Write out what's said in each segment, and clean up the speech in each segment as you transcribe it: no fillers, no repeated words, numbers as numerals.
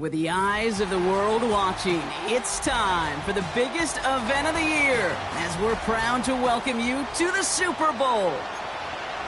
With the eyes of the world watching, it's time for the biggest event of the year as we're proud to welcome you to the Super Bowl.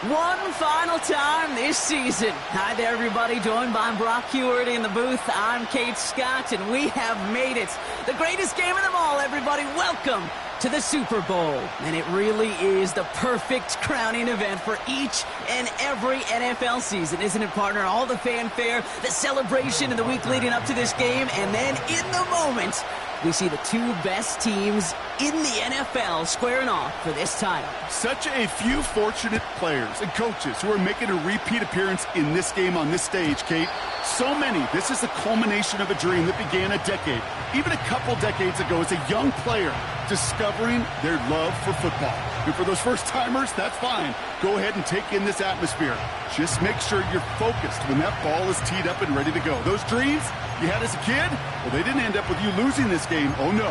One final time this season. Hi there, everybody. Joined by Brock Heward in the booth. I'm Kate Scott, and we have made it. The greatest game of them all, everybody. Welcome to the Super Bowl. And it really is the perfect crowning event for each and every NFL season, isn't it, partner? All the fanfare, the celebration in the week leading up to this game, and then in the moment, we see the two best teams in the NFL squaring off for this title. Such a few fortunate players and coaches who are making a repeat appearance in this game on this stage, Kate. So many. This is the culmination of a dream that began a decade, even a couple decades ago, as a young player discovering their love for football. And for those first-timers, that's fine. Go ahead and take in this atmosphere. Just make sure you're focused when that ball is teed up and ready to go. Those dreams you had as a kid, well, they didn't end up with you losing this game. Oh, no.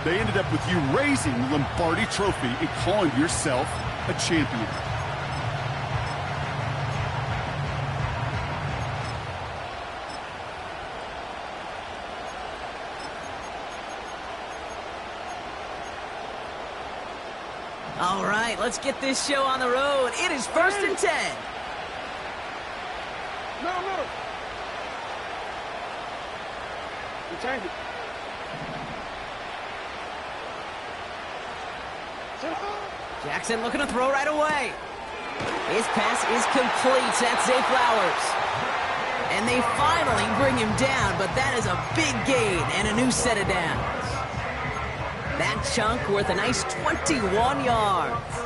They ended up with you raising the Lombardi Trophy and calling yourself a champion. All right, let's get this show on the road. It is 1st and 10. No. You change it. Jackson looking to throw right away. His pass is complete. That's Zay Flowers. And they finally bring him down, but that is a big gain and a new set of downs. That chunk worth a nice 21 yards.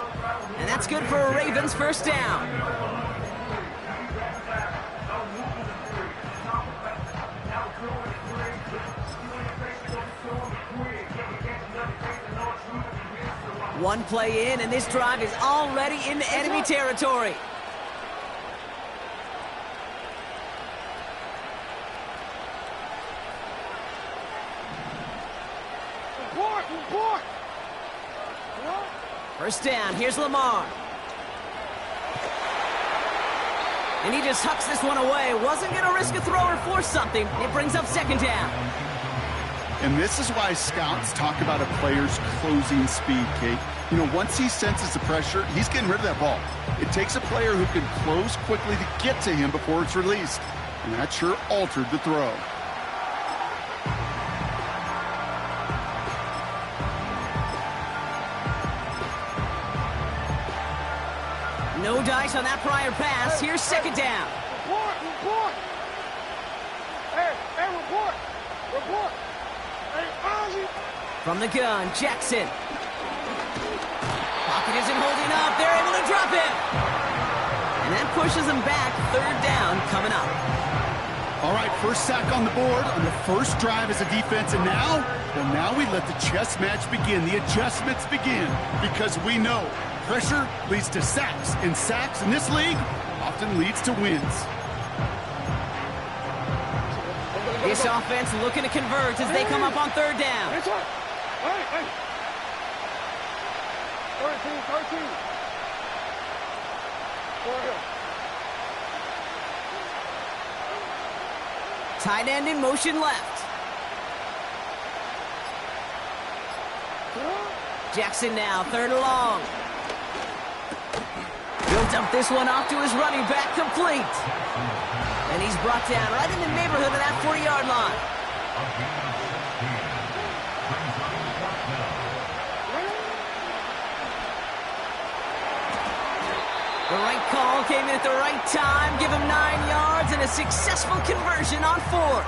And that's good for a Ravens first down. One play in, and this drive is already into enemy territory. Report. First down, here's Lamar. And he just hucks this one away. Wasn't going to risk a throw or force something. It brings up second down. And this is why scouts talk about a player's closing speed, Kate. You know, once he senses the pressure, he's getting rid of that ball. It takes a player who can close quickly to get to him before it's released. And that sure altered the throw. No dice on that prior pass. Here's second down. Report. Hey, report. Hey, Ozzy. From the gun, Jackson. Pocket isn't holding up. They're able to drop him. And that pushes him back. Third down coming up. All right, first sack on the board on the first drive as a defense. And now we let the chess match begin. The adjustments begin because we know pressure leads to sacks, and sacks in this league often leads to wins. This offense looking to convert as they come up on third down. Hey. 13. Tight end in motion left. Jackson now, third and long. He'll dump this one off to his running back, complete. And he's brought down right in the neighborhood of that 40-yard line. The right call came in at the right time, give him 9 yards and a successful conversion on fourth.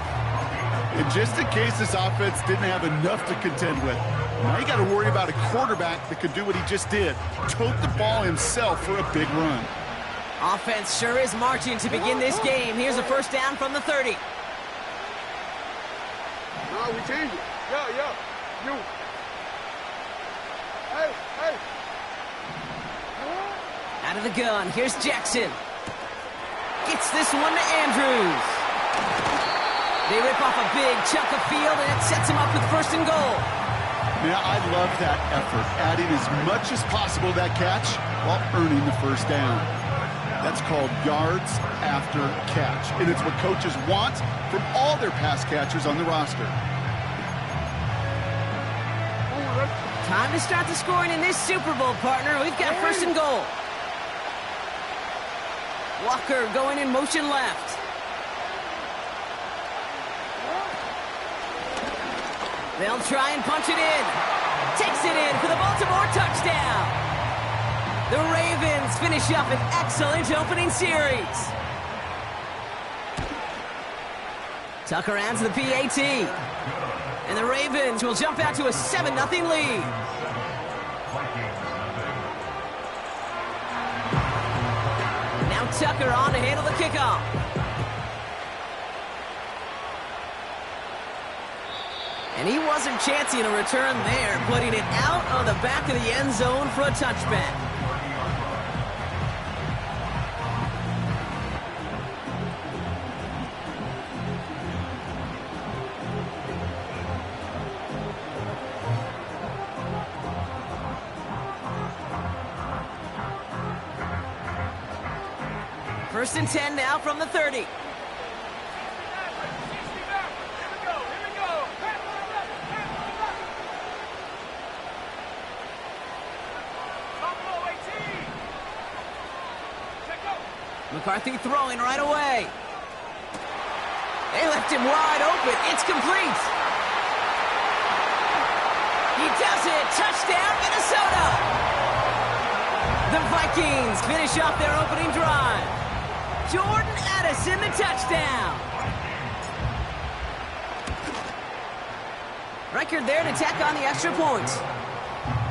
And just in case this offense didn't have enough to contend with, now you got to worry about a quarterback that could do what he just did, tote the ball himself for a big run. Offense sure is marching to begin this game. Here's a first down from the 30. No, we change it. Yeah. You. Hey. Out of the gun, here's Jackson. Gets this one to Andrews. They rip off a big chunk of field, and it sets him up with first and goal. Now, I love that effort, adding as much as possible to that catch while earning the first down. That's called yards after catch, and it's what coaches want from all their pass catchers on the roster. Time to start the scoring in this Super Bowl, partner. We've got first and goal. Walker going in motion left. They'll try and punch it in. Takes it in for the Baltimore touchdown. The Ravens finish up an excellent opening series. Tucker adds the PAT. And the Ravens will jump out to a 7-0 lead. Now Tucker on to handle the kickoff. And he wasn't chancing a return there, putting it out on the back of the end zone for a touchback. First and 10 now from the 30. McCarthy throwing right away. They left him wide open. It's complete. He does it. Touchdown, Minnesota. The Vikings finish off their opening drive. Jordan Addison, the touchdown. Record there to tack on the extra point.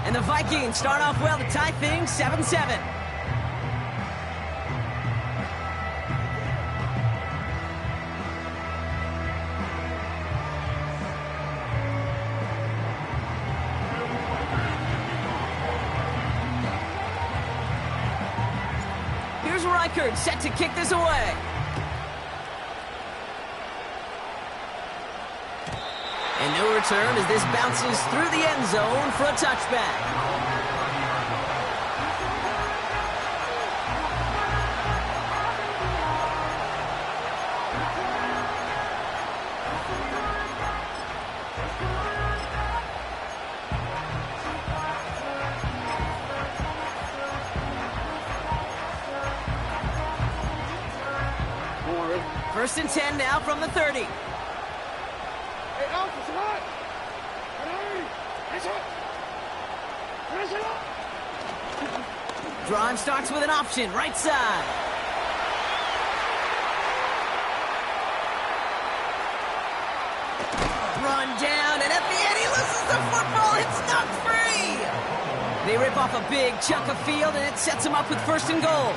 And the Vikings start off well to tie things 7-7. Set to kick this away. And no return as this bounces through the end zone for a touchback. First and 10 now from the 30. Hey, Alpha, what? Drive starts with an option, right side. Run down, and at the end he loses the football. It's knocked free. They rip off a big chunk of field, and it sets them up with first and goal.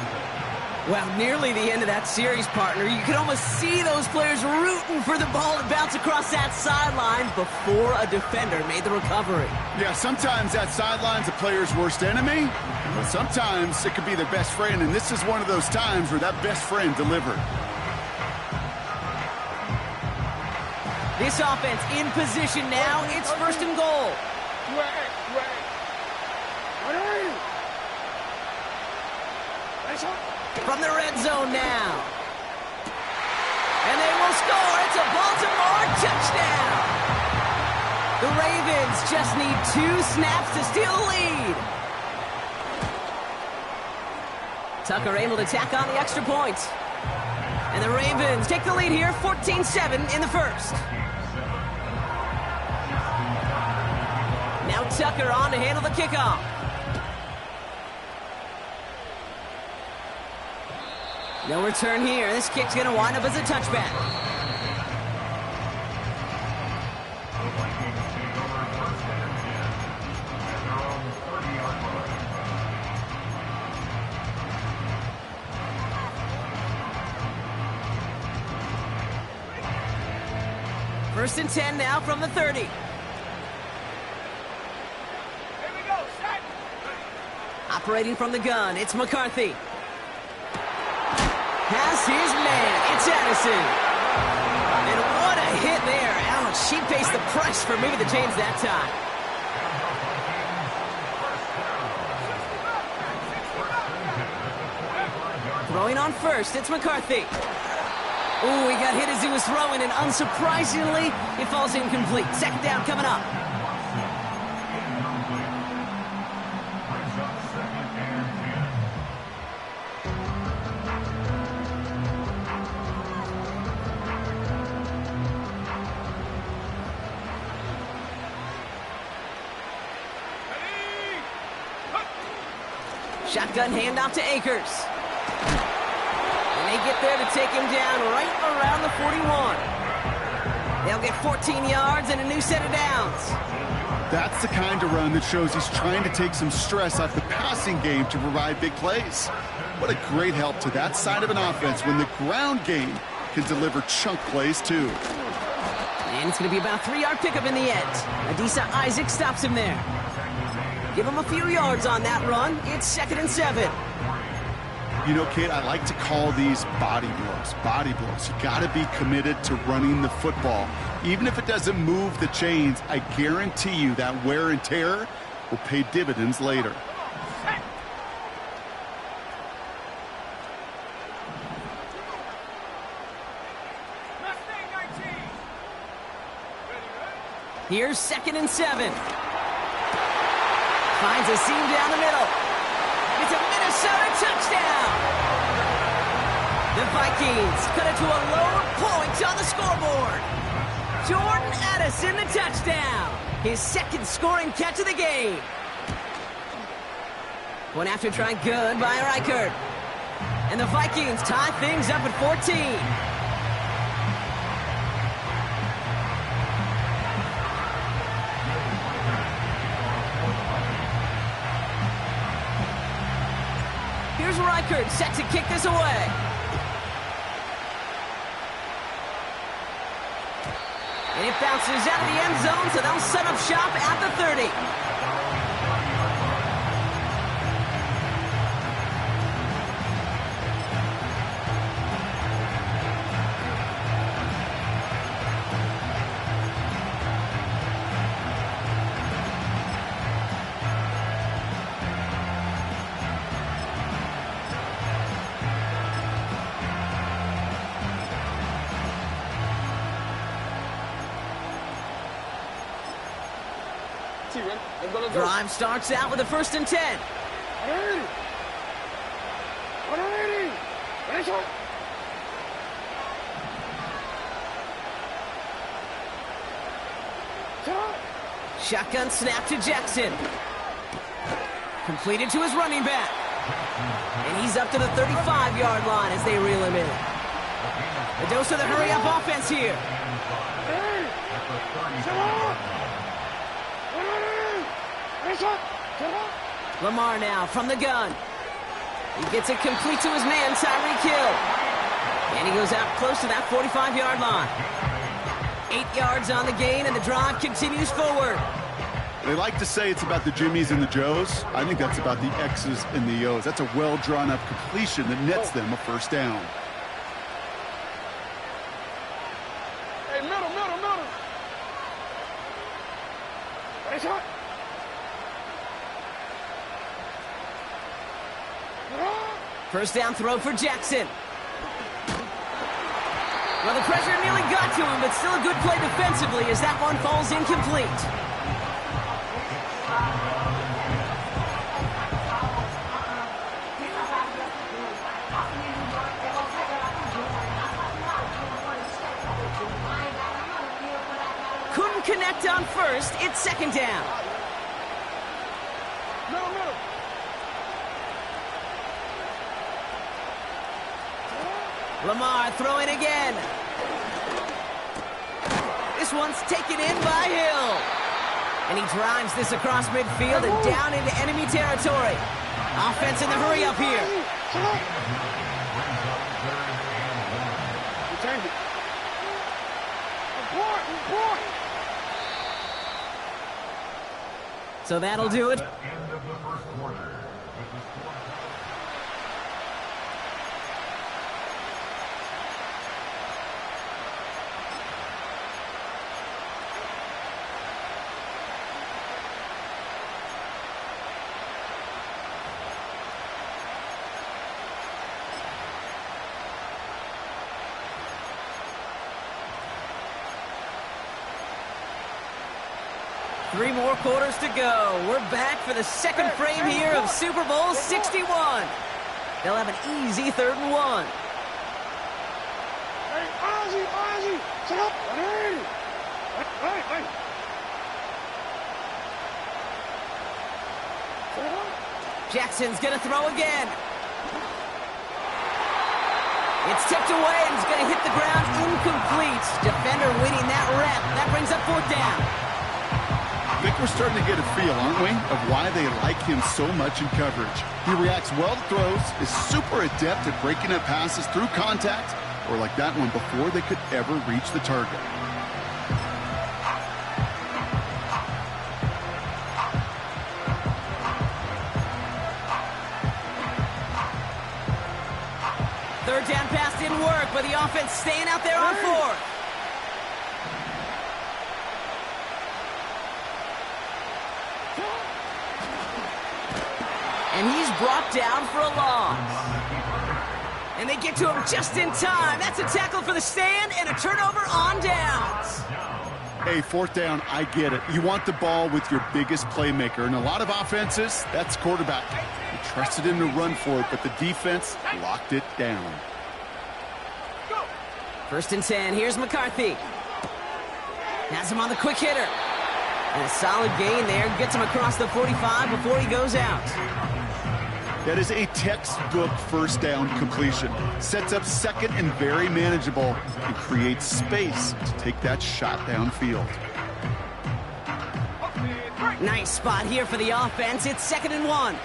Well, nearly the end of that series, partner. You could almost see those players rooting for the ball to bounce across that sideline before a defender made the recovery. Yeah, sometimes that sideline's a player's worst enemy, but sometimes it could be their best friend, and this is one of those times where that best friend delivered. This offense in position now. It's first and goal. From the red zone now. And they will score. It's a Baltimore touchdown. The Ravens just need 2 snaps to steal the lead. Tucker able to tack on the extra point. And the Ravens take the lead here, 14-7 in the first. Now Tucker on to handle the kickoff. No return here. This kick's going to wind up as a touchback. First and 10 now from the 30. Operating from the gun, it's McCarthy. Has his man, it's Addison. And what a hit there. Ouch, she pays the price for moving the chains that time. Throwing on first, it's McCarthy. Ooh, he got hit as he was throwing, and unsurprisingly, it falls incomplete. Second down coming up. Shotgun handoff to Akers. And they get there to take him down right around the 41. They'll get 14 yards and a new set of downs. That's the kind of run that shows he's trying to take some stress off the passing game to provide big plays. What a great help to that side of an offense when the ground game can deliver chunk plays too. And it's going to be about a 3-yard pickup in the end. Adisa Isaac stops him there. Give him a few yards on that run. It's 2nd and 7. You know, Kate, I like to call these body blows. Body blows. You got to be committed to running the football. Even if it doesn't move the chains, I guarantee you that wear and tear will pay dividends later. Here's 2nd and 7. Finds a seam down the middle. It's a Minnesota touchdown. The Vikings cut it to a lower point on the scoreboard. Jordan Addison, the touchdown. His 2nd scoring catch of the game. One after try good by Reichert. And the Vikings tie things up at 14. Here's Reichert set to kick this away. And it bounces out of the end zone, so they'll set up shop at the 30. Drive starts out with a 1st and 10. Shotgun snap to Jackson. Completed to his running back. And he's up to the 35-yard line as they reel him in. A dose of the hurry-up offense here. Lamar now from the gun. He gets it complete to his man, Tyreek Hill. And he goes out close to that 45-yard line. 8 yards on the gain, and the drive continues forward. They like to say it's about the Jimmies and the Joes. I think that's about the X's and the O's. That's a well-drawn-up completion that nets them a 1st down. Hey, middle. Nice shot. First down throw for Jackson. Well, the pressure nearly got to him, but still a good play defensively as that one falls incomplete. Couldn't connect on first. It's 2nd down. Middle. Lamar throwing again. This one's taken in by Hill. And he drives this across midfield and down into enemy territory. Offense in the hurry up here. Returned it. Report. So that'll do it. 3 more quarters to go. We're back for the second frame here of Super Bowl 61. They'll have an easy 3rd and 1. Hey, Ozzy, sit up. Hey. Sit up. Jackson's going to throw again. It's tipped away and it's going to hit the ground incomplete. Defender winning that rep. That brings up 4th down. I think we're starting to get a feel, aren't we, of why they like him so much in coverage. He reacts well to throws, is super adept at breaking up passes through contact, or like that one before they could ever reach the target. Third down pass didn't work, but the offense staying out there on 4th. And he's brought down for a loss. And they get to him just in time. That's a tackle for the stand and a turnover on downs. Hey, 4th down, I get it. You want the ball with your biggest playmaker. In a lot of offenses, that's quarterback. You trusted him to run for it, but the defense locked it down. 1st and 10. Here's McCarthy. Has him on the quick hitter. And a solid gain there. Gets him across the 45 before he goes out. That is a textbook 1st down completion. Sets up 2nd and very manageable and creates space to take that shot downfield. Nice spot here for the offense. It's 2nd and 1.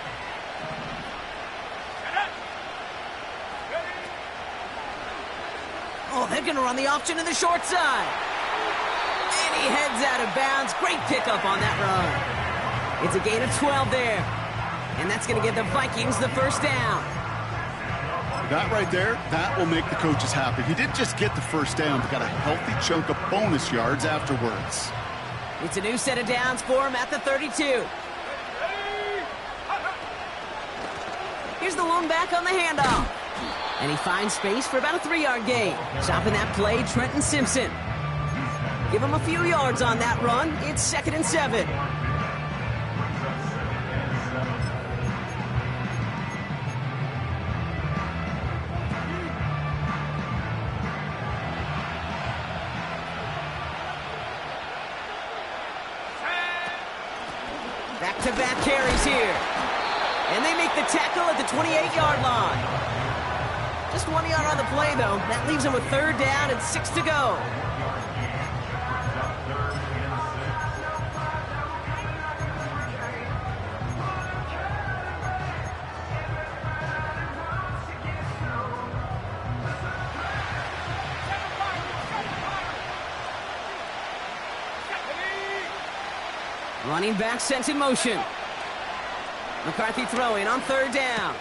Oh, they're going to run the option to the short side. And he heads out of bounds. Great pickup on that run. It's a gain of 12 there. And that's going to give the Vikings the 1st down. That right there, that will make the coaches happy. He didn't just get the 1st down, but got a healthy chunk of bonus yards afterwards. It's a new set of downs for him at the 32. Here's the lone back on the handoff. And he finds space for about a 3-yard gain. Stopping that play, Trenton Simpson. Give him a few yards on that run. It's 2nd and 7. Back-to-back carries here. And they make the tackle at the 28-yard line. Just 1 yard on the play, though. That leaves him with 3rd down and 6 to go. Running back sent in motion. McCarthy throwing on 3rd down.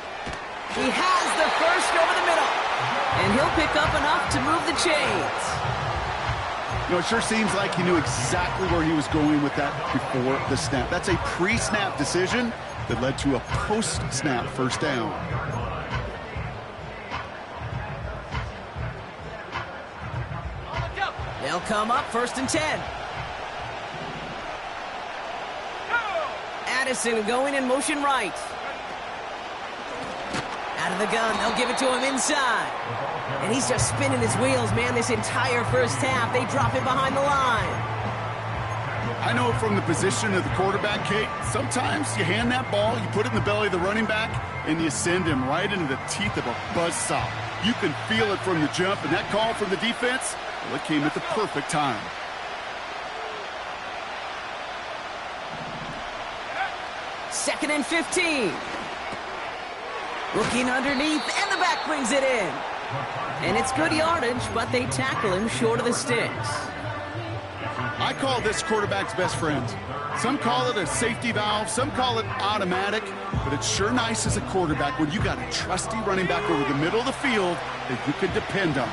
He has the 1st over the middle. And he'll pick up enough to move the chains. You know, it sure seems like he knew exactly where he was going with that before the snap. That's a pre-snap decision that led to a post-snap 1st down. They'll come up 1st and 10. Addison going in motion right. Out of the gun, they'll give it to him inside. And he's just spinning his wheels, man, this entire 1st half. They drop it behind the line. I know from the position of the quarterback, Kate, sometimes you hand that ball, you put it in the belly of the running back, and you send him right into the teeth of a buzzsaw. You can feel it from the jump, and that call from the defense, well, it came at the perfect time. Second and 15. Looking underneath, and the back brings it in. And it's good yardage, but they tackle him short of the sticks. I call this quarterback's best friend. Some call it a safety valve, some call it automatic, but it's sure nice as a quarterback when you got a trusty running back over the middle of the field that you can depend on.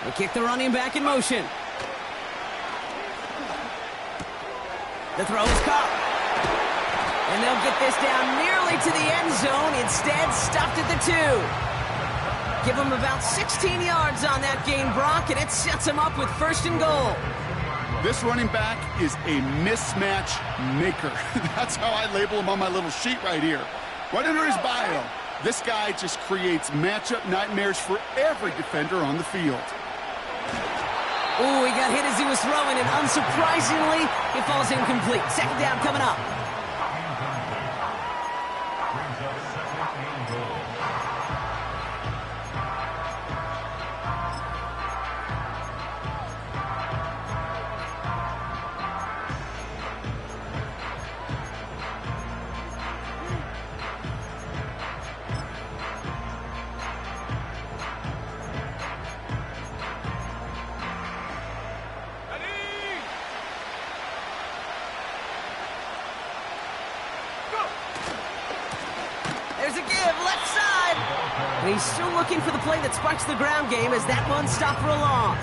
They kick the running back in motion. The throw is caught. And they'll get this down nearly to the end zone. Instead, stopped at the 2. Give him about 16 yards on that gain, Brock, and it sets him up with 1st and goal. This running back is a mismatch maker. That's how I label him on my little sheet right here. Right under his bio, this guy just creates matchup nightmares for every defender on the field. Ooh, he got hit as he was throwing, and unsurprisingly, it falls incomplete. 2nd down coming up. There's a give, left side. And he's still looking for the play that sparks the ground game as that one stopped for a loss.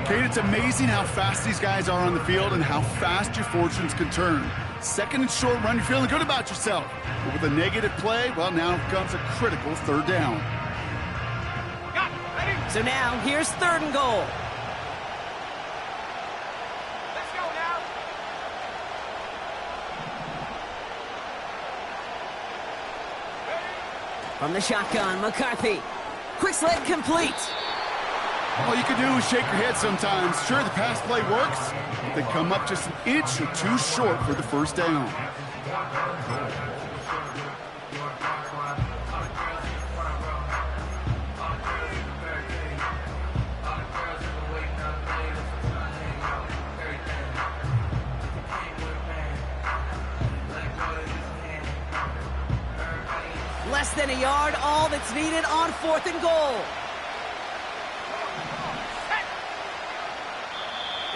Kate, it's amazing how fast these guys are on the field and how fast your fortunes can turn. 2nd and short run, you're feeling good about yourself. But with a negative play, well, now comes a critical 3rd down. So now, here's 3rd and goal. Let's go now. From the shotgun, McCarthy. Quick sled complete. All you can do is shake your head sometimes. Sure, the pass play works, but they come up just an inch or two short for the 1st down. Less than a yard, all that's needed on 4th and goal.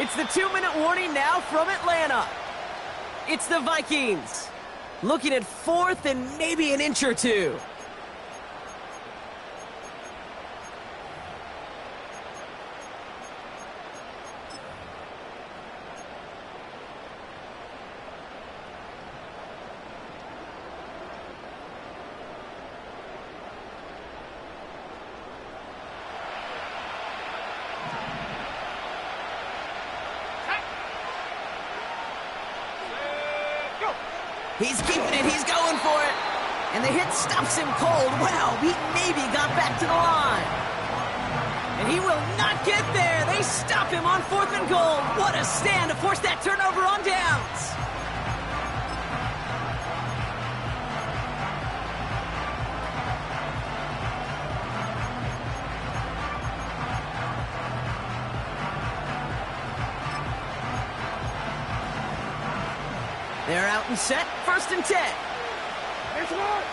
It's the 2-minute warning now from Atlanta. It's the Vikings. Looking at 4th and maybe an inch or two. He's keeping it. He's going for it. And the hit stops him cold. Wow, he maybe got back to the line. And he will not get there. They stop him on 4th and goal. What a stand to force that turnover on downs. They're out and set. 1st and 10. It's one.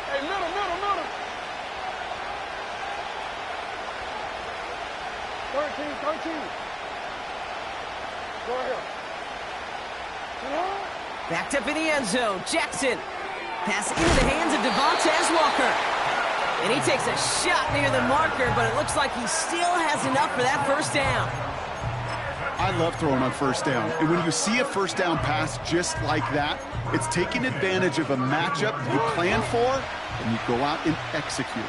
Hey, middle. 13. Go ahead. Backed up in the end zone. Jackson. Pass into the hands of Devontae Walker. And he takes a shot near the marker, but it looks like he still has enough for that 1st down. I love throwing on 1st down. And when you see a 1st down pass just like that, it's taking advantage of a matchup you plan for, and you go out and execute.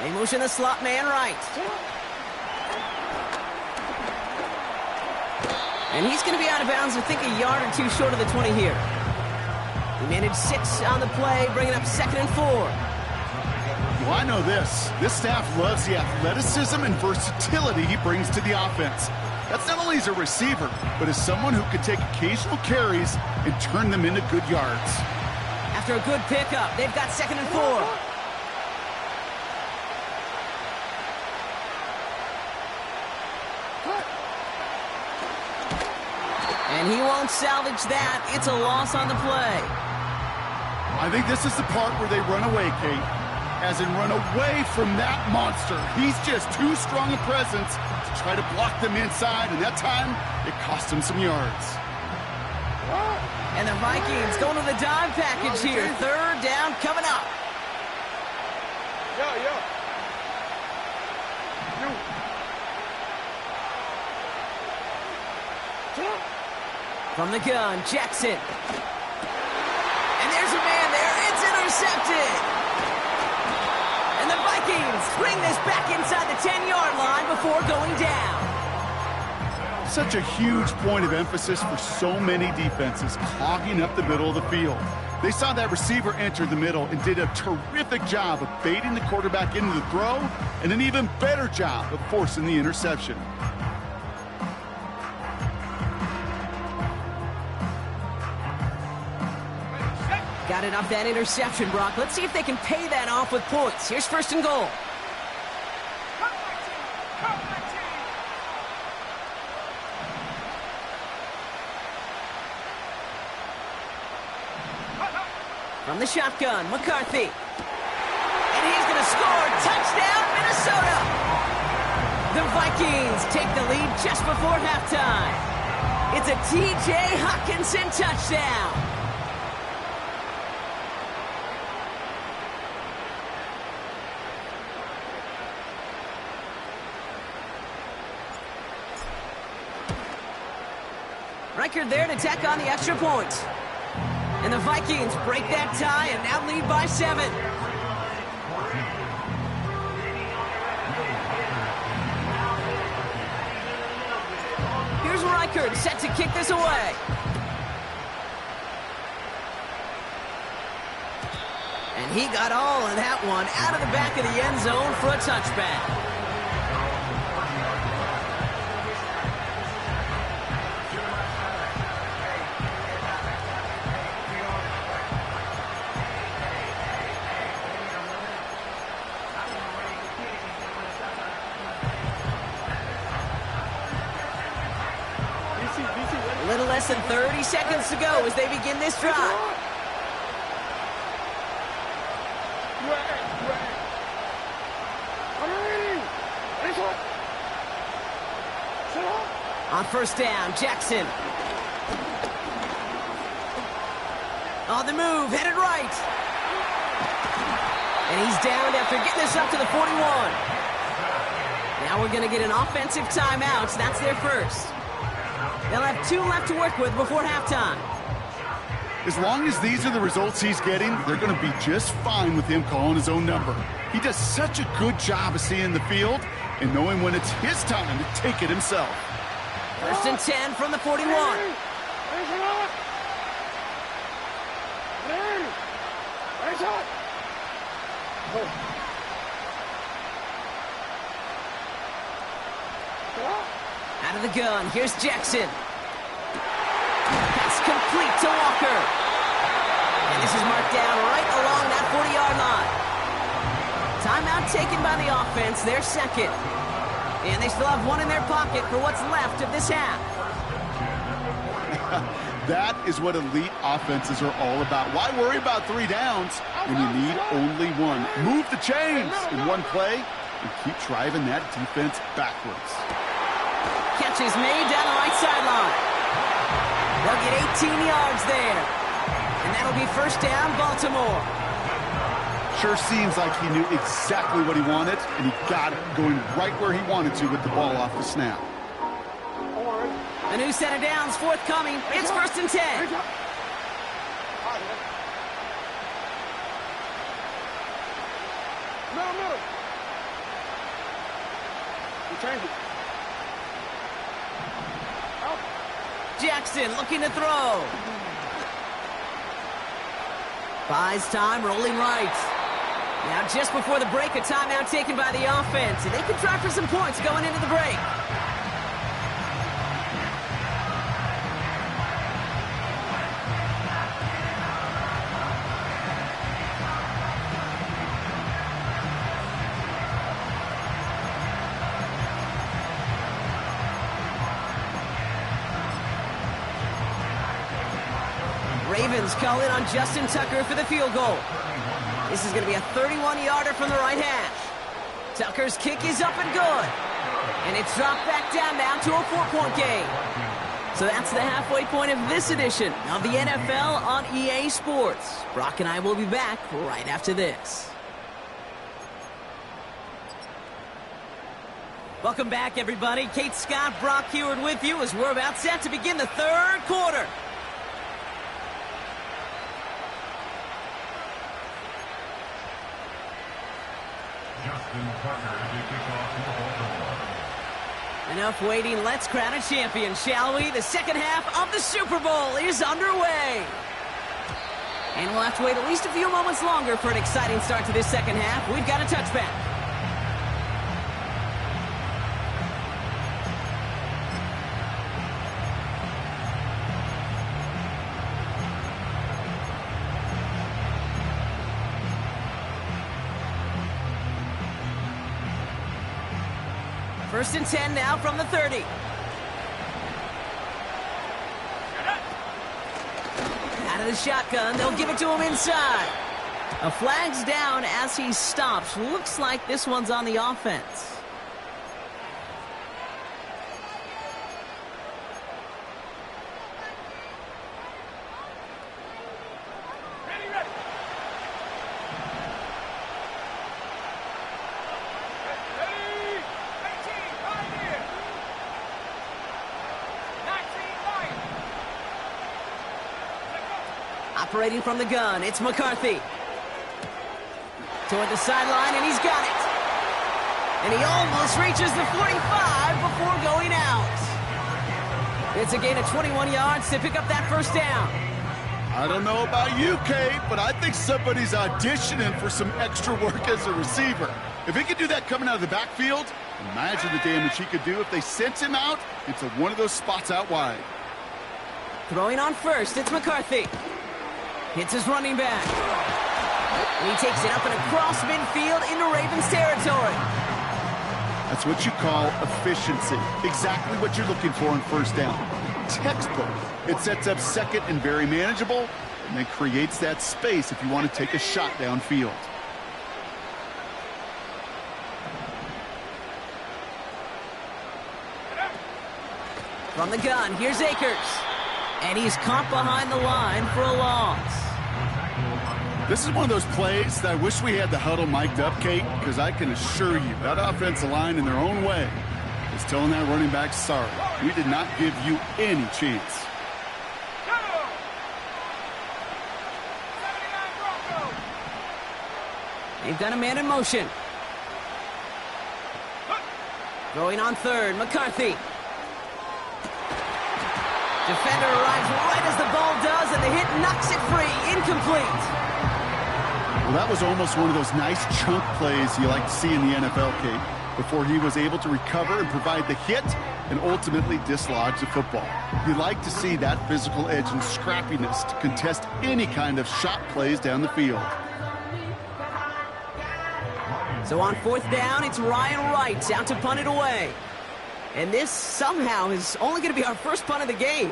They motion the slot man right. And he's going to be out of bounds, I think a yard or two short of the 20 here. He managed 6 on the play, bringing up 2nd and 4. Well, I know this. This staff loves the athleticism and versatility he brings to the offense. That's not only as a receiver, but as someone who can take occasional carries and turn them into good yards. After a good pickup, they've got 2nd and 4. And he won't salvage that. It's a loss on the play. I think this is the part where they run away, Kate. As in run away from that monster. He's just too strong a presence to try to block them inside, and that time, it cost him some yards. And the Vikings going to the dime package here. 3rd down coming up. Yeah. From the gun, Jackson. And there's a man there. It's intercepted. And the Vikings bring this back inside the 10-yard line before going down. Such a huge point of emphasis for so many defenses, clogging up the middle of the field. They saw that receiver enter the middle and did a terrific job of baiting the quarterback into the throw, and an even better job of forcing the interception. Got it off that interception, Brock. Let's see if they can pay that off with points. Here's first and goal. From the shotgun, McCarthy. And he's going to score. Touchdown, Minnesota! The Vikings take the lead just before halftime. It's a T.J. Hockenson touchdown. Record there to tack on the extra point. And the Vikings break that tie and now lead by 7. Here's Reichard set to kick this away. And he got all of that one out of the back of the end zone for a touchback. A little less than 30 seconds to go as they begin this drive. On first down, Jackson. On the move, headed right. And he's down after getting this up to the 41. Now we're going to get an offensive timeout. That's their first. They'll have 2 left to work with before halftime. As long as these are the results he's getting, they're going to be just fine with him calling his own number. He does such a good job of seeing the field and knowing when it's his time to take it himself. First and 10 from the 41. Out of the gun, here's Jackson. Pass complete to Walker. And this is marked down right along that 40-yard line. Timeout taken by the offense, their second. And they still have 1 in their pocket for what's left of this half. That is what elite offenses are all about. Why worry about 3 downs when you need only 1? Move the chains in one play and keep driving that defense backwards. Catch is made down the right sideline. They'll get 18 yards there. And that'll be first down, Baltimore. Sure seems like he knew exactly what he wanted, and he got it going right where he wanted to with the ball off the snap. A new set of downs forthcoming. It's first and 10. Middle. You change it. Jackson looking to throw. Buys time, rolling right. Now just before the break, a timeout taken by the offense, and they can try for some points going into the break. Ravens call in on Justin Tucker for the field goal. This is going to be a 31-yarder from the right hash. Tucker's kick is up and good. And it's dropped back down now to a 4-point game. So that's the halfway point of this edition of the NFL on EA Sports. Brock and I will be back right after this. Welcome back, everybody. Kate Scott, Brock Heward with you as we're about set to begin the third quarter. Enough waiting. Let's crown a champion, shall we? The second half of the Super Bowl is underway. And we'll have to wait at least a few moments longer for an exciting start to this second half. We've got a touchback. First and 10 now from the 30. Out of the shotgun, they'll give it to him inside. A flag's down as he stops. Looks like this one's on the offense. Operating from the gun, it's McCarthy. Toward the sideline, and he's got it. And he almost reaches the 45 before going out. It's a gain of 21 yards to pick up that first down. I don't know about you, Kate, but I think somebody's auditioning for some extra work as a receiver. If he could do that coming out of the backfield, imagine the damage he could do if they sent him out into one of those spots out wide. Throwing on first, it's McCarthy. Hits his running back. And he takes it up and across midfield into Ravens territory. That's what you call efficiency. Exactly what you're looking for on first down. Textbook. It sets up second and very manageable, and then creates that space if you want to take a shot downfield. From the gun, here's Akers. And he's caught behind the line for a loss. This is one of those plays that I wish we had the huddle mic'd up, Kate, because I can assure you that offensive line in their own way is telling that running back, sorry, we did not give you any chance. They've got a man in motion. Throwing on third, McCarthy. Defender arrives right as the ball does, and the hit knocks it free. Incomplete. Well, that was almost one of those nice chunk plays you like to see in the NFL, Kate, before he was able to recover and provide the hit and ultimately dislodge the football. You like to see that physical edge and scrappiness to contest any kind of shot plays down the field. So on fourth down, it's Ryan Wright out to punt it away. And this somehow is only going to be our first punt of the game.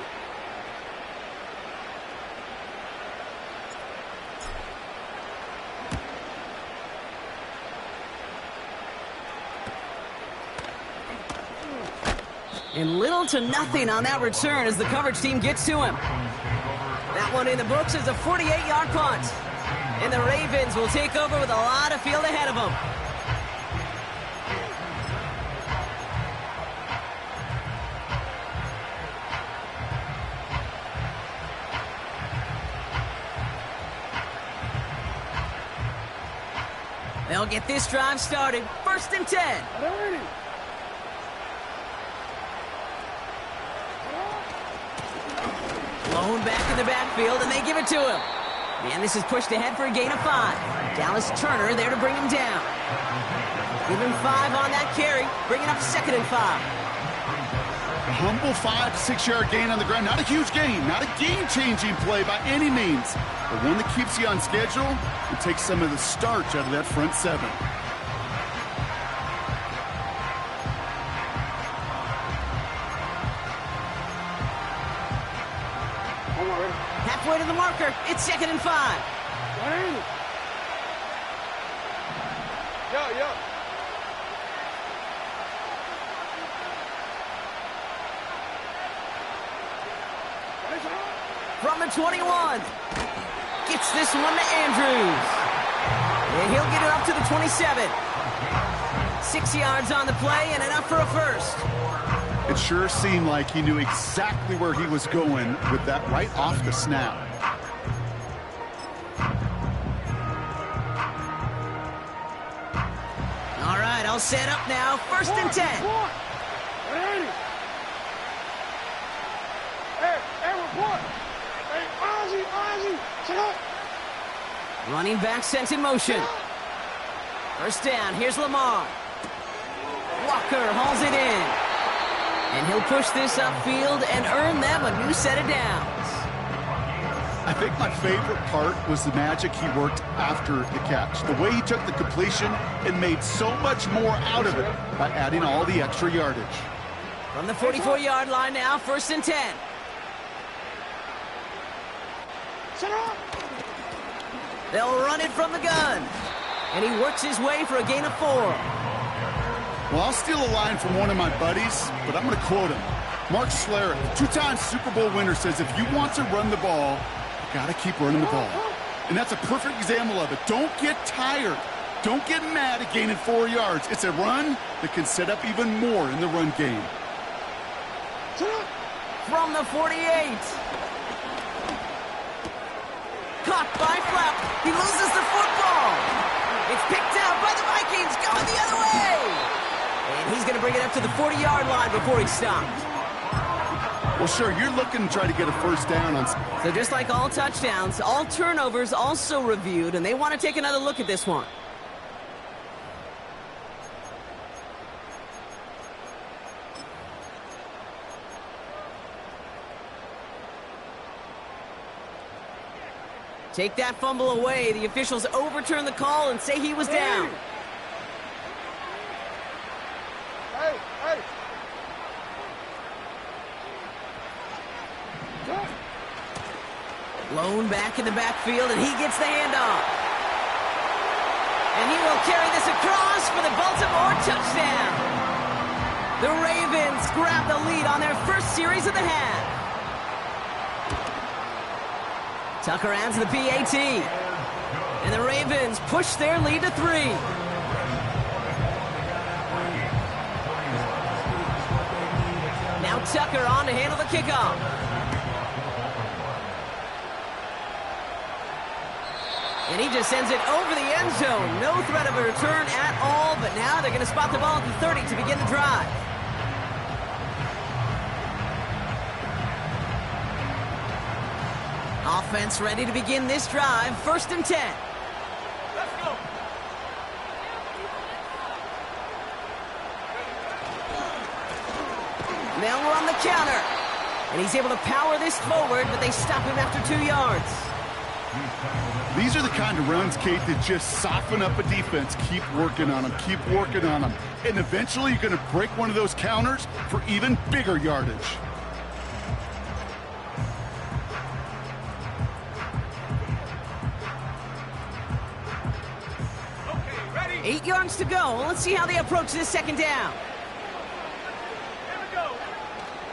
And little to nothing on that return as the coverage team gets to him. That one in the books is a 48-yard punt. And the Ravens will take over with a lot of field ahead of them. They'll get this drive started. First and 10. Blown back in the backfield, and they give it to him. And this is pushed ahead for a gain of 5. Dallas Turner there to bring him down. Give him 5 on that carry, bringing up second and 5. A humble 5 to 6 yard gain on the ground. Not a huge gain, not a game-changing play by any means, but one that keeps you on schedule and takes some of the starch out of that front 7. Halfway to the marker, it's second and 5. Yo. From the 21. Gets this one to Andrews. And he'll get it up to the 27. 6 yards on the play and enough for a first. It sure seemed like he knew exactly where he was going with that right off the snap. All right, all set up now. 1st and 10. Running back sent in motion. 1st down, here's Lamar. Walker hauls it in. And he'll push this upfield and earn them a new set of downs. I think my favorite part was the magic he worked after the catch. The way he took the completion and made so much more out of it by adding all the extra yardage. From the 44-yard line now, 1st and 10. They'll run it from the gun. And he works his way for a gain of 4. Well, I'll steal a line from one of my buddies, but I'm going to quote him. Mark Schlereth, 2-time Super Bowl winner, says if you want to run the ball, you got to keep running the ball. And that's a perfect example of it. Don't get tired. Don't get mad at gaining 4 yards. It's a run that can set up even more in the run game. From the 48. Caught by Flap. He loses the football. It's picked out by the Vikings, going the other way. And he's going to bring it up to the 40-yard line before he's stopped. Well, sure, you're looking to try to get a 1st down on... So just like all touchdowns, all turnovers also reviewed, and they want to take another look at this one. Take that fumble away. The officials overturn the call and say he was down. Hey. Lone back in the backfield, and he gets the handoff. And he will carry this across for the Baltimore touchdown. The Ravens grab the lead on their first series of the half. Tucker adds the PAT. And the Ravens push their lead to 3. Now Tucker on to handle the kickoff. And he just sends it over the end zone. No threat of a return at all, but now they're going to spot the ball at the 30 to begin the drive. Offense ready to begin this drive. 1st and 10. Let's go. They'll run the counter. And he's able to power this forward, but they stop him after 2 yards. These are the kind of runs, Kate, that just soften up a defense. Keep working on them. Keep working on them. And eventually you're going to break one of those counters for even bigger yardage. Okay, ready? 8 yards to go. Let's see how they approach this 2nd down. Here we go.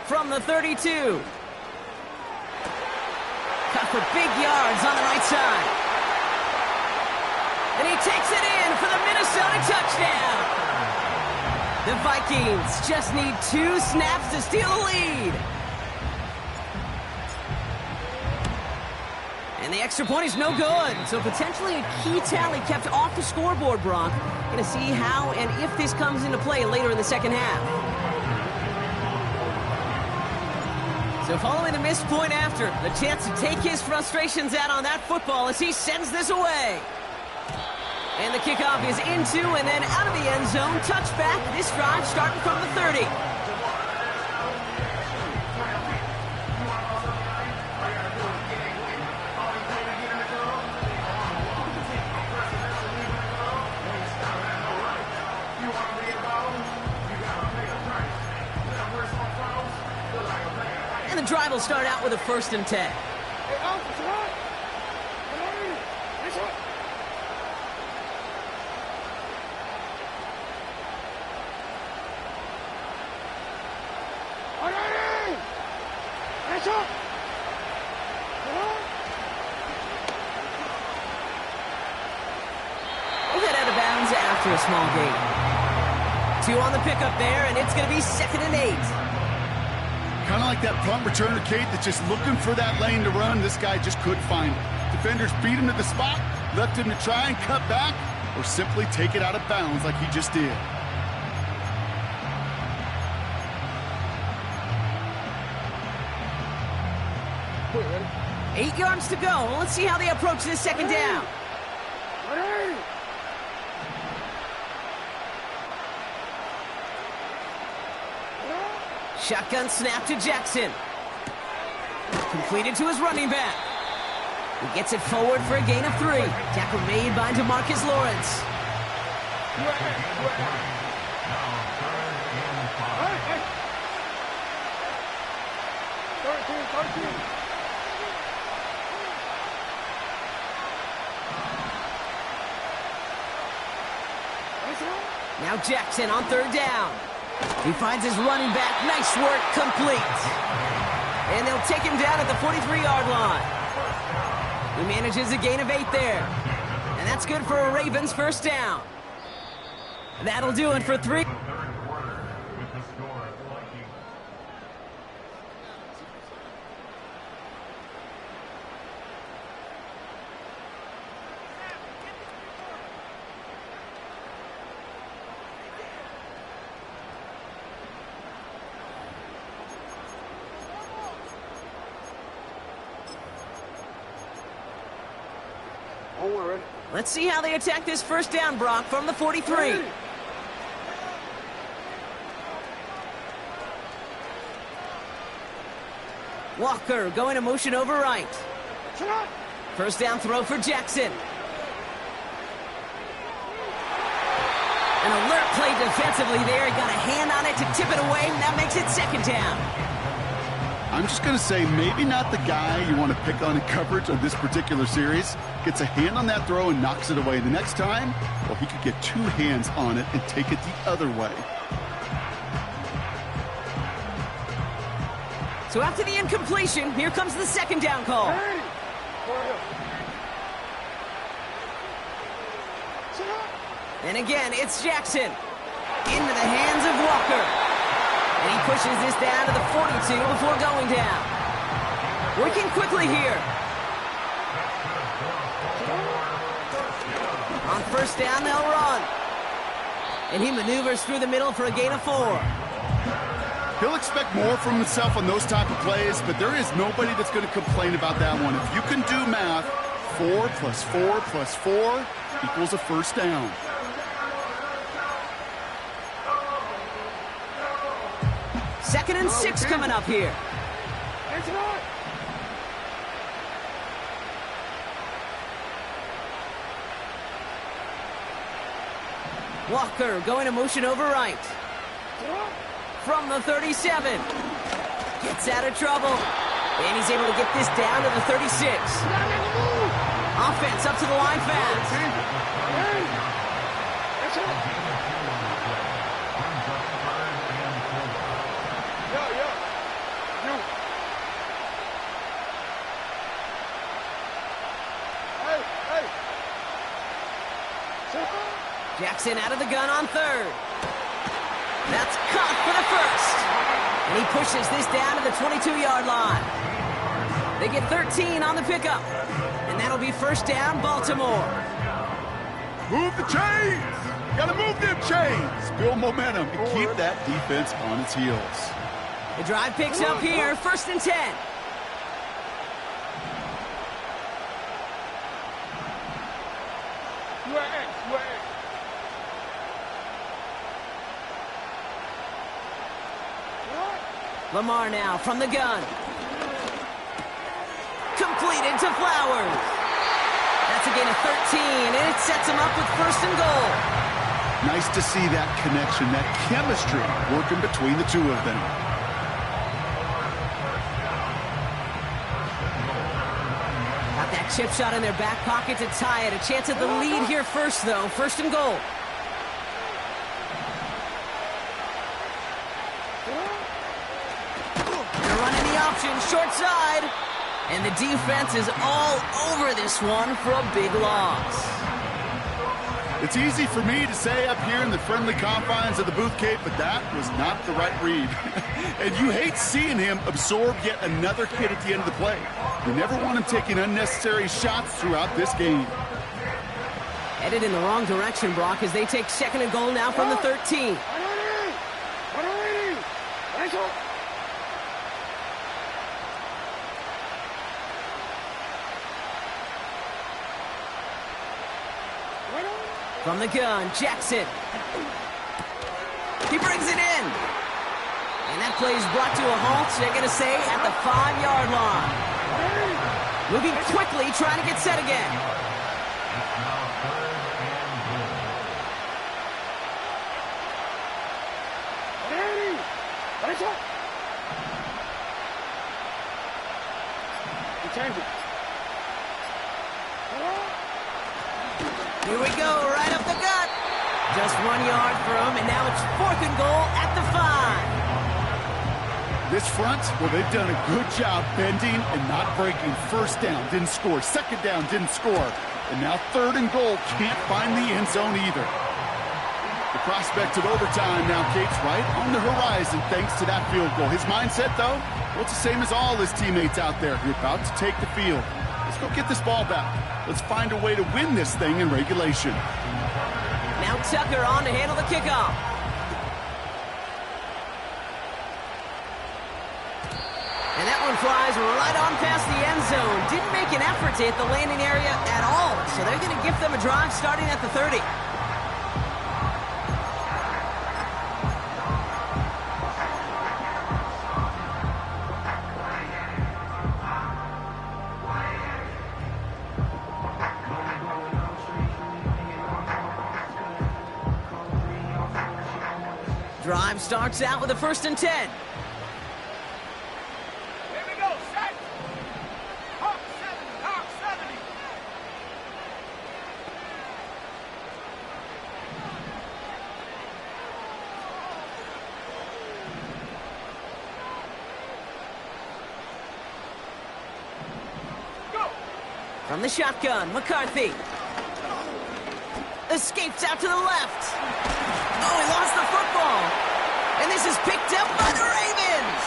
From the 32. Cut for big yards on the right side. And he takes it in for the Minnesota touchdown. The Vikings just need 2 snaps to steal the lead. And the extra point is no good. So potentially a key tally kept off the scoreboard, Brock. Going to see how and if this comes into play later in the 2nd half. So following the missed point after, the chance to take his frustrations out on that football as he sends this away. And the kickoff is into and then out of the end zone. Touchback. This drive starting from the 30. And the drive will start out with a 1st and 10. Hey, Alpha, what? This one. Hands up! Come on! We'll get out of bounds after a small gain. 2 on the pickup there, and it's going to be 2nd and 8. Kind of like that punt returner, Kate, that's just looking for that lane to run. This guy just couldn't find it. Defenders beat him to the spot, left him to try and cut back, or simply take it out of bounds like he just did. Ready? 8 yards to go. Let's see how they approach this 2nd down. Ready? Shotgun snap to Jackson. Completed to his running back. He gets it forward for a gain of 3. Tackle made by DeMarcus Lawrence. Hey. 13. Now Jackson on 3rd down. He finds his running back. Nice work, complete. And they'll take him down at the 43-yard line. He manages a gain of 8 there. And that's good for a Ravens 1st down. That'll do it for 3. Let's see how they attack this 1st down, Brock, from the 43. Walker going to motion over right. 1st down throw for Jackson. An alert play defensively there. He got a hand on it to tip it away, and that makes it 2nd down. I'm just going to say maybe not the guy you want to pick on in coverage on this particular series. Gets a hand on that throw and knocks it away. The next time, well, he could get 2 hands on it and take it the other way. So after the incompletion, here comes the 2nd down call. And again, it's Jackson. Into the hands of Walker. And he pushes this down to the 42 before going down. Working quickly here. On 1st down, they'll run. And he maneuvers through the middle for a gain of 4. He'll expect more from himself on those type of plays, but there is nobody that's going to complain about that one. If you can do math, 4 plus 4 plus 4 equals a 1st down. Second and 6 coming up here. Walker going to motion over right. From the 37. Gets out of trouble. And he's able to get this down to the 36. Offense up to the line fast. Jackson out of the gun on 3rd. That's caught for the 1st. And he pushes this down to the 22-yard line. They get 13 on the pickup. And that'll be 1st down, Baltimore. Move the chains! Gotta move them chains! Build momentum and keep that defense on its heels. The drive picks up here, 1st and 10. Lamar now from the gun. Completed to Flowers. That's a gain of 13, and it sets him up with 1st and goal. Nice to see that connection, that chemistry working between the 2 of them. Got that chip shot in their back pocket to tie it. A chance at the lead here first, though. 1st and goal. Short side, and the defense is all over this one for a big loss. It's easy for me to say up here in the friendly confines of the booth, Kate, but that was not the right read. And you hate seeing him absorb yet another hit at the end of the play. You never want him taking unnecessary shots throughout this game. Headed in the wrong direction, Brock, as they take second and goal now from the 13. From the gun, Jackson. He brings it in. And that play is brought to a halt, they're going to say, at the 5-yard line. Moving quickly, trying to get set again. Here we go, right up the gut. Just 1 yard for him, and now it's 4th and goal at the 5. This front, well, they've done a good job bending and not breaking. First down, didn't score. Second down, didn't score. And now 3rd and goal, can't find the end zone either. The prospect of overtime now, Kate's right on the horizon thanks to that field goal. His mindset, though, well, it's the same as all his teammates out there. You're about to take the field. Let's go get this ball back. Let's find a way to win this thing in regulation. Now Tucker on to handle the kickoff. And that one flies right on past the end zone. Didn't make an effort to hit the landing area at all. So they're going to give them a drive starting at the 30. Drive starts out with a 1st and 10. Here we go, set. Hawk 70. Go. From the shotgun, McCarthy. Escapes out to the left. Oh, he lost the football. And this is picked up by the Ravens.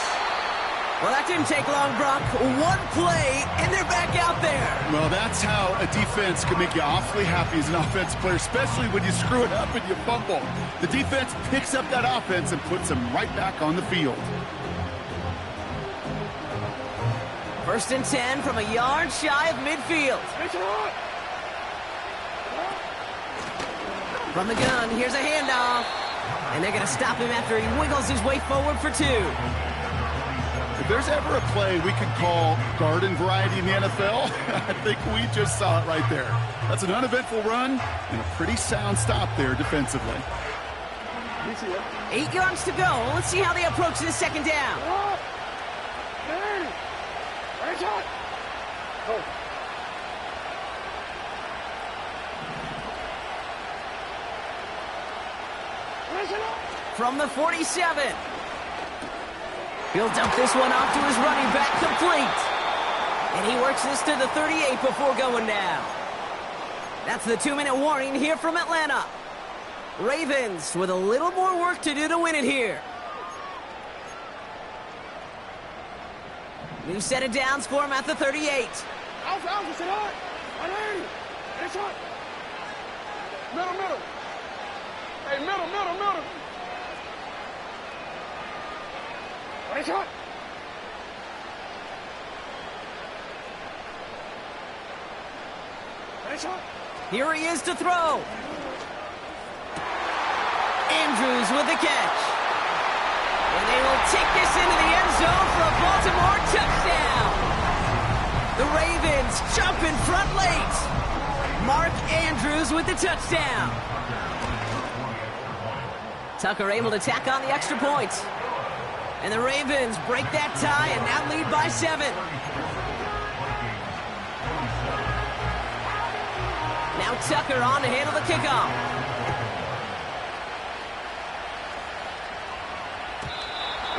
Well, that didn't take long, Brock. One play, and they're back out there. Well, that's how a defense can make you awfully happy as an offensive player, especially when you screw it up and you fumble. The defense picks up that offense and puts them right back on the field. 1st and 10 from a yard shy of midfield. From the gun, here's a handoff. And they're going to stop him after he wiggles his way forward for 2. If there's ever a play we could call garden variety in the NFL, I think we just saw it right there. That's an uneventful run and a pretty sound stop there defensively. 8 yards to go. Let's see how they approach this 2nd down. From the 47. He'll dump this one off to his running back, complete. And he works this to the 38 before going down. That's the 2-minute warning here from Atlanta. Ravens with a little more work to do to win it here. New set of downs for him at the 38. Middle. Hey, middle. Right shot. Here he is to throw. Andrews with the catch. And they will take this into the end zone for a Baltimore touchdown. The Ravens jump in front late. Mark Andrews with the touchdown. Tucker able to tack on the extra point. And the Ravens break that tie and now lead by 7. Now Tucker on to handle the kickoff.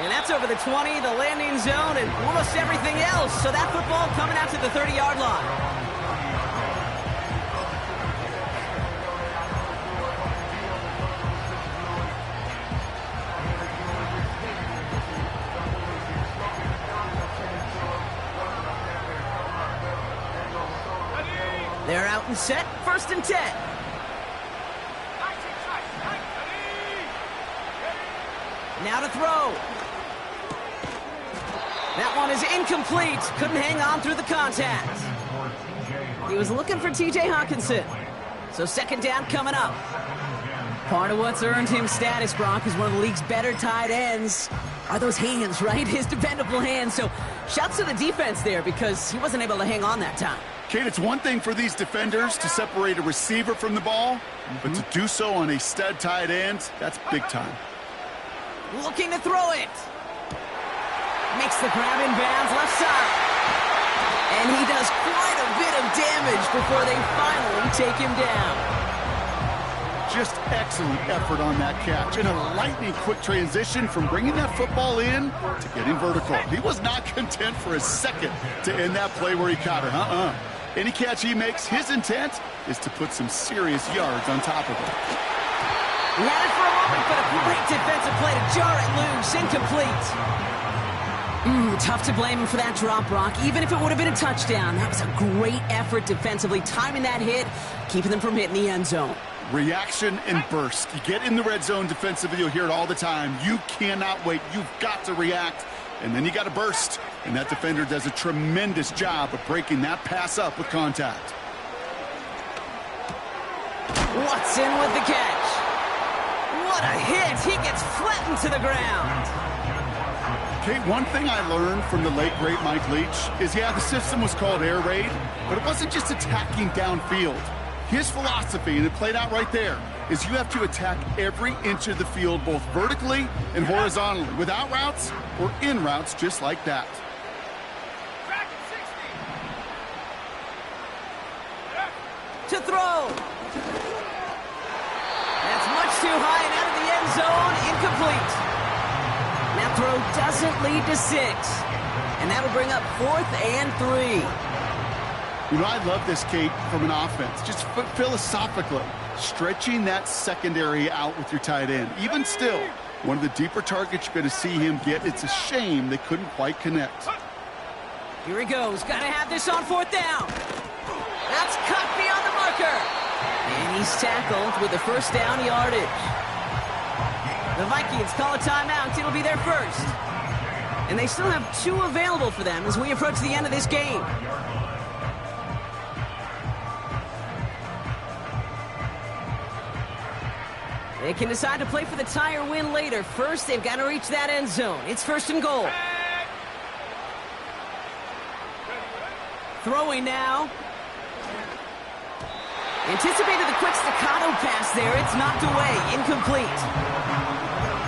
And that's over the 20, the landing zone, and almost everything else. So that football coming out to the 30-yard line. and set, 1st and 10. Now to throw. That one is incomplete. Couldn't hang on through the contact. He was looking for T.J. Hawkinson. So 2nd down coming up. Part of what's earned him status, Brock, is one of the league's better tight ends. Are those hands, right? His dependable hands. So shouts to the defense there because he wasn't able to hang on that time. Kate, it's one thing for these defenders to separate a receiver from the ball, but to do so on a stud tight end, that's big time. Looking to throw it. Makes the grab in bounds left side. And he does quite a bit of damage before they finally take him down. Just excellent effort on that catch. And a lightning-quick transition from bringing that football in to getting vertical. He was not content for a second to end that play where he caught it. Any catch he makes, his intent is to put some serious yards on top of it. He had it for a moment, but a great defensive play to jar it loose. Incomplete. Tough to blame him for that drop, Brock. Even if it would have been a touchdown, that was a great effort defensively, timing that hit, keeping them from hitting the end zone. Reaction and burst. You get in the red zone defensively, you'll hear it all the time. You cannot wait. You've got to react, and then you got to burst. And that defender does a tremendous job of breaking that pass up with contact. Watson with the catch. What a hit. He gets flattened to the ground. Okay, one thing I learned from the late, great Mike Leach is, yeah, the system was called air raid, but it wasn't just attacking downfield. His philosophy, and it played out right there, is you have to attack every inch of the field, both vertically and horizontally, without routes or in routes just like that. To throw. That's much too high and out of the end zone. Incomplete. That throw doesn't lead to 6. And that'll bring up 4th and 3. You know, I love this, Kate, from an offense. Just philosophically, stretching that secondary out with your tight end. Even still, one of the deeper targets you're going to see him get. It's a shame they couldn't quite connect. Here he goes. Got to have this on 4th down. That's cut beyond the marker. And he's tackled with the 1st down yardage. The Vikings call a timeout. It'll be their first. And they still have 2 available for them as we approach the end of this game. They can decide to play for the tie or win later. First, they've got to reach that end zone. It's 1st and goal. Throwing now. Anticipated the quick staccato pass there. It's knocked away. Incomplete.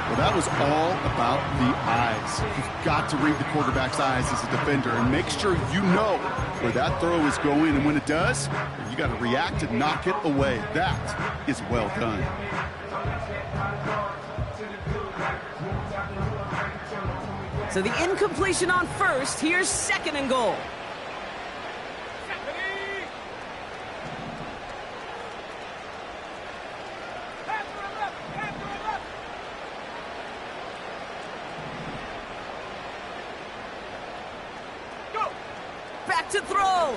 Well, that was all about the eyes. You've got to read the quarterback's eyes as a defender and make sure you know where that throw is going. And when it does, you got to react and knock it away. That is well done. So the incompletion on 1st. Here's 2nd and goal. Back to throw.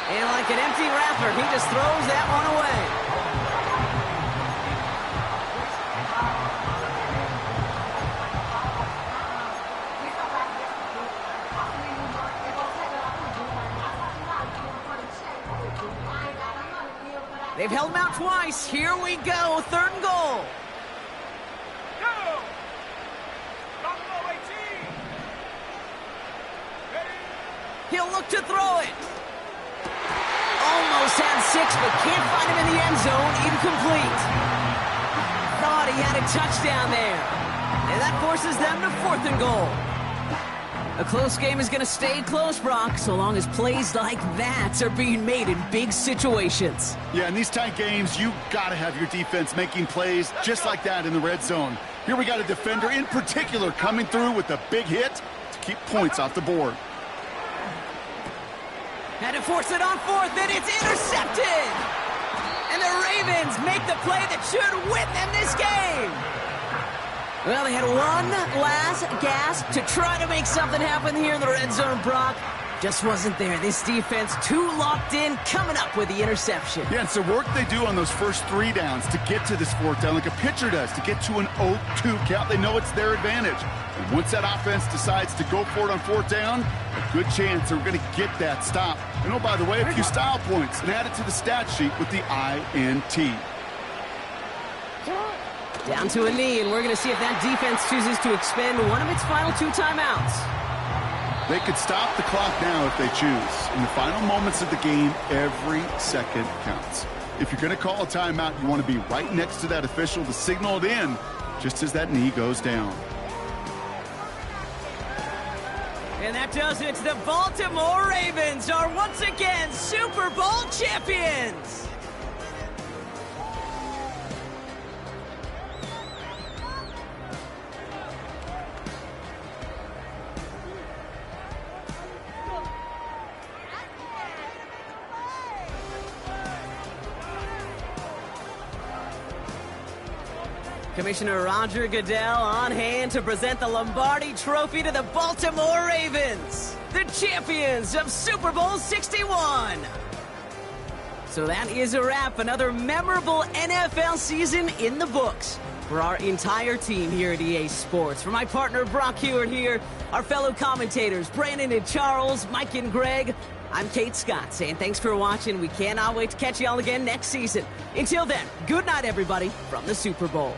And like an empty wrapper, he just throws that one away. They've held him out twice. Here we go. 3rd and goal. He'll look to throw it. Almost had 6, but can't find him in the end zone. Incomplete. Thought he had a touchdown there. And that forces them to 4th and goal. A close game is going to stay close, Brock, so long as plays like that are being made in big situations. Yeah, in these tight games, you got to have your defense making plays just like that in the red zone. Here we got a defender in particular coming through with a big hit to keep points off the board. Had to force it on 4th, and it's intercepted! And the Ravens make the play that should win them this game! Well, they had one last gasp to try to make something happen here in the red zone, Brock. Just wasn't there. This defense too locked in, coming up with the interception. Yeah, it's the work they do on those first 3 downs to get to this 4th down, like a pitcher does, to get to an 0-2 count. They know it's their advantage. And once that offense decides to go for it on 4th down, a good chance they're going to get that stop. And oh, by the way, a few style points, and add it to the stat sheet with the INT. Down to a knee, and we're going to see if that defense chooses to expend one of its final 2 timeouts. They could stop the clock now if they choose. In the final moments of the game, every second counts. If you're going to call a timeout, you want to be right next to that official to signal it in just as that knee goes down. And that does it. The Baltimore Ravens are once again Super Bowl champions. Commissioner Roger Goodell on hand to present the Lombardi Trophy to the Baltimore Ravens, the champions of Super Bowl 61. So that is a wrap. Another memorable NFL season in the books for our entire team here at EA Sports. For my partner Brock Hewitt here, our fellow commentators Brandon and Charles, Mike and Greg, I'm Kate Scott saying thanks for watching. We cannot wait to catch you all again next season. Until then, good night, everybody, from the Super Bowl.